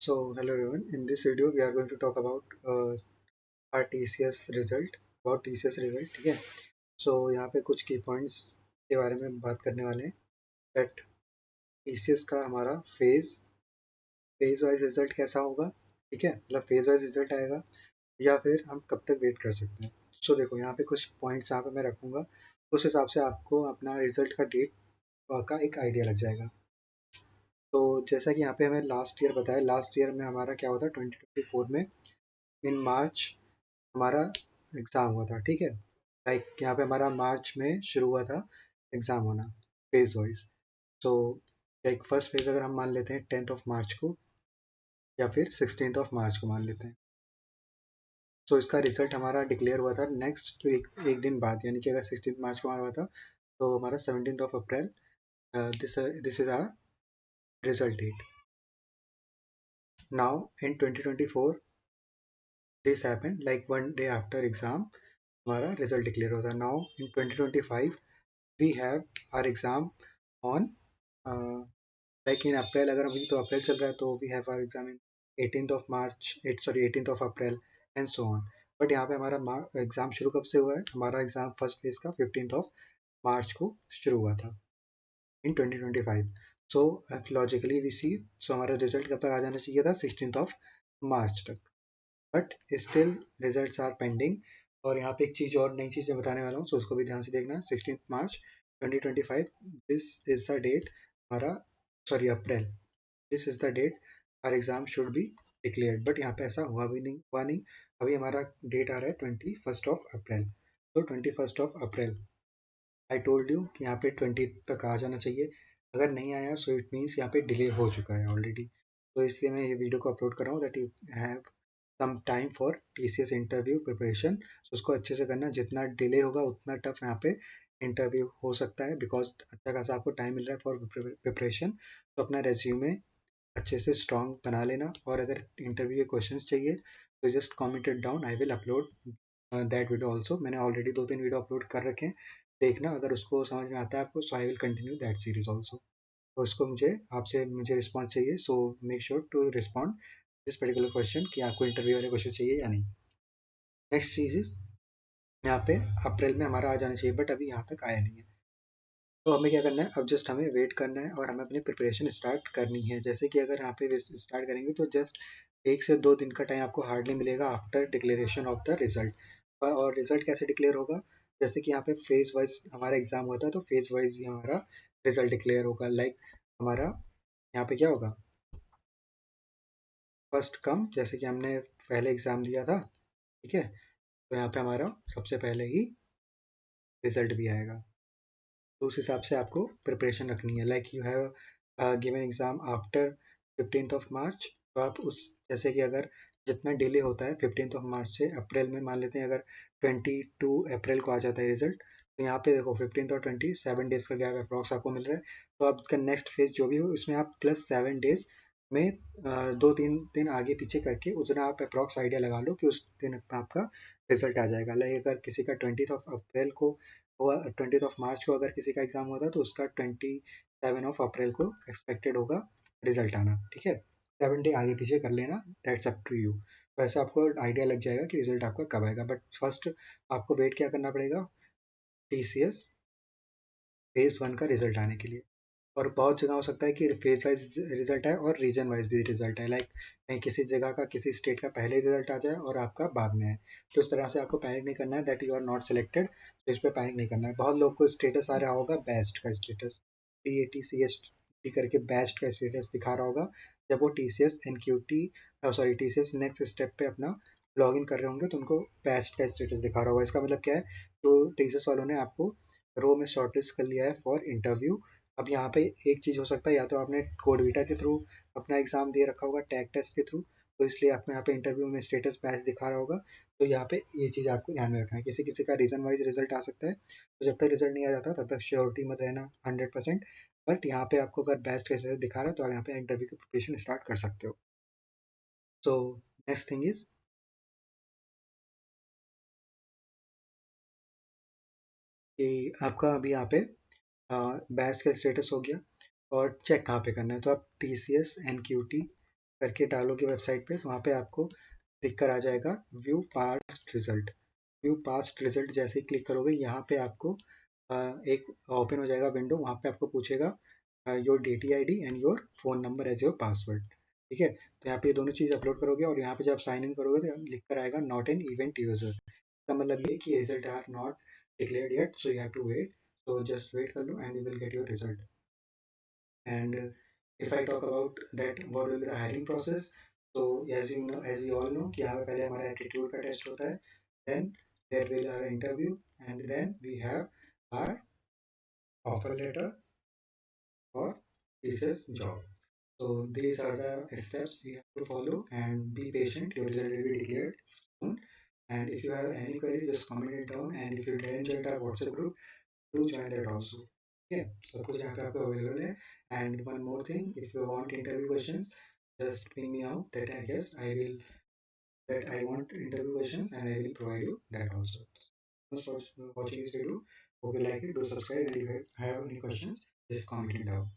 So, hello everyone. In this video, we are going to talk about our TCS result. About TCS result, ठीक है. So यहाँ पे कुछ की points के बारे में बात करने वाले हैं. That TCS का हमारा फेज वाइज रिजल्ट कैसा होगा, ठीक है. मतलब फेज वाइज रिजल्ट आएगा या फिर हम कब तक वेट कर सकते हैं. सो देखो यहाँ पे कुछ पॉइंट्स यहाँ पे मैं रखूंगा. उस हिसाब से आपको अपना रिजल्ट का डेट का एक आइडिया लग जाएगा. तो जैसा कि यहाँ पे हमें लास्ट ईयर बताया, लास्ट ईयर में हमारा क्या हुआ था 2024 में इन मार्च हमारा एग्ज़ाम हुआ था, ठीक है. लाइक यहाँ पे हमारा मार्च में शुरू हुआ था एग्ज़ाम होना फेज वाइज. तो लाइक फर्स्ट फेज अगर हम मान लेते हैं 10 मार्च को या फिर 16 मार्च को मान लेते हैं. तो इसका रिजल्ट हमारा डिक्लेयर हुआ था नेक्स्ट एक दिन बाद, यानी कि अगर 16 मार्च को हमारा हुआ था तो हमारा 17 April this is our result date. Now in 2024 this happened like one day after exam हमारा रिजल्ट डिक्लेयर होता है. Now in 2025 we have our exam on like in April. अगर अभी तो अप्रैल चल रहा है तो we have our exam in 18 March, 18 April and so on. But यहाँ पे हमारा एग्ज़ाम शुरू कब से हुआ है, हमारा एग्ज़ाम फर्स्ट फेज का 15 मार्च को शुरू हुआ था इन 2025. सो लॉजिकली वी सी, सो हमारा रिजल्ट कब तक आ जाना चाहिए था 16 मार्च तक. But still results are pending. और यहाँ पे एक चीज़ और नई चीज़ मैं बताने वाला हूँ, सो उसको भी ध्यान से देखना. 16 March 2025 this is the date हमारा, sorry April, this is the date our exam should be declared. But यहाँ पे ऐसा हुआ नहीं. अभी हमारा डेट आ रहा है 21 अप्रैल. तो 21 अप्रैल आई टोल्ड यू कि यहाँ पे 20 तक आ जाना चाहिए. अगर नहीं आया सो इट मीन्स यहाँ पे डिले हो चुका है ऑलरेडी. तो इसलिए मैं ये वीडियो को अपलोड कर रहा हूँ that you have some time for TCS interview preparation. So उसको अच्छे से करना. जितना डिले होगा उतना टफ यहाँ पे इंटरव्यू हो सकता है, बिकॉज अच्छा खासा आपको टाइम मिल रहा है फॉर प्रिपरेशन. तो अपना रेज्यूमे अच्छे से स्ट्रॉन्ग बना लेना. और अगर इंटरव्यू के क्वेश्चंस चाहिए तो just comment it down, I will upload that video also. मैंने ऑलरेडी 2-3 वीडियो अपलोड कर रखे हैं, देखना. अगर उसको समझ में आता है आपको, so I will continue that series also. तो इसको मुझे रिस्पॉन्स चाहिए. So make sure to respond this particular question कि आपको इंटरव्यू वाले क्वेश्चन चाहिए या नहीं. नेक्स्ट चीज इज यहाँ पे अप्रैल में हमारा आ जाना चाहिए, बट अभी यहाँ तक आया नहीं है. तो हमें क्या करना है, अब जस्ट हमें वेट करना है और हमें अपनी प्रिपरेशन स्टार्ट करनी है. जैसे कि अगर यहाँ पे स्टार्ट करेंगे तो जस्ट 1 से 2 दिन का टाइम आपको हार्डली मिलेगा after declaration of the result. और रिजल्ट कैसे डिक्लेयर होगा, जैसे कि यहाँ पे फेज वाइज हमारा एग्जाम होता है तो फेज वाइज ही हमारा रिजल्ट डिक्लेयर होगा. लाइक हमारा यहाँ पे क्या होगा, फर्स्ट कम, जैसे कि हमने पहले एग्जाम दिया था, ठीक है. तो यहाँ पे हमारा सबसे पहले ही रिजल्ट भी आएगा. तो उस हिसाब से आपको प्रिपरेशन रखनी है. Like you have given exam after 15 मार्च. तो आप उस, जैसे कि अगर जितना डिले होता है 15 मार्च से अप्रैल में, मान लेते हैं अगर 22 अप्रैल को आ जाता है रिजल्ट, तो यहाँ पे देखो 15 और 20 7 डेज का गैप अप्रॉक्स आपको मिल रहा है. तो आप इसका नेक्स्ट फेज जो भी हो उसमें आप +7 डेज में 2-3 दिन आगे पीछे करके उतना आप अप्रॉक्स आइडिया लगा लो कि उस दिन आपका रिजल्ट आ जाएगा. लाइक अगर किसी का 20 अप्रैल को हुआ, 20 मार्च को अगर किसी का एग्जाम हुआ था तो उसका 27 अप्रैल को एक्सपेक्टेड होगा रिजल्ट आना, ठीक है. 7 डे आगे पीछे कर लेना, दैट्स अप टू यू. तो ऐसे आपको आइडिया लग जाएगा कि रिजल्ट आपका कब आएगा. बट फर्स्ट आपको वेट क्या करना पड़ेगा, TCS फेज 1 का रिजल्ट आने के लिए. और बहुत जगह हो सकता है कि फेज वाइज रिजल्ट आए और रीजन वाइज भी रिजल्ट आए. लाइक कहीं किसी जगह का, किसी स्टेट का पहले रिजल्ट आ जाए और आपका बाद में आए. तो इस तरह से आपको पैनिक नहीं करना है that you are not selected. तो इस पर पैनिक नहीं करना है. बहुत लोग को स्टेटस आ रहा होगा बेस्ट का स्टेटस, PATCST करके बेस्ट का स्टेटस दिखा रहा होगा. जब वो TCS नेक्स्ट स्टेप पे अपना लॉग इन कर रहे होंगे तो उनको बेस्ट का स्टेटस दिखा रहा होगा. इसका मतलब क्या है, तो TCS वालों ने आपको रो में शॉर्टलिस्ट कर लिया है फॉर इंटरव्यू. अब यहाँ पे एक चीज़ हो सकता है, या तो आपने कोड वीटा के थ्रू अपना एग्जाम दे रखा होगा, टैग टेस्ट के थ्रू, तो इसलिए आपको यहाँ पे इंटरव्यू में स्टेटस बैच दिखा रहा होगा. तो यहाँ पे ये चीज़ आपको ध्यान में रखना है. किसी किसी का रीजन वाइज रिजल्ट आ सकता है, तो जब तक रिजल्ट नहीं आ जाता तब तक श्योरिटी मत रहना 100%. बट यहाँ पे आपको अगर बेस्ट का रिजल्ट दिखा रहा है तो आप यहाँ पे इंटरव्यू की प्रिपरेशन स्टार्ट कर सकते हो. सो नेक्स्ट थिंग इज कि आपका अभी यहाँ पे बैच का स्टेटस हो गया. और चेक कहाँ पे करना है, तो आप TCS NQT करके डालोगे वेबसाइट पे, वहाँ पे आपको दिख कर आ जाएगा view past result. View past result जैसे ही क्लिक करोगे, यहाँ पे आपको एक ओपन हो जाएगा विंडो। वहाँ पे आपको पूछेगा your DTID and your phone number as your password. ठीक है, तो यहाँ पे ये दोनों चीज़ अपलोड करोगे और यहाँ पे जब साइन इन करोगे तो लिख कर आएगा नॉट एन इवेंट यूजर। इसका मतलब ये कि result are not declared yet, so you have to wait. तो जस्ट वेट कर लो and you will get your result. And if I talk about that, what will be the hiring process? So as you know, as you all know, कि यहाँ पे पहले हमारा aptitude का test होता है, then there will be our interview, and then we have our offer letter for thesis job. So these are the steps you have to follow, and be patient. Your result will be declared soon. And if you have any query, just comment it down. And if you didn't join our WhatsApp group, do join that also. Okay, सब कुछ यहाँ पे आपको available है. And one more thing, if you want interview questions, just ping me out that I guess I will, that I want interview questions, and I will provide you that also. Thanks for watching this video. Hope you like it. Do subscribe, and if you have any questions, just comment it down.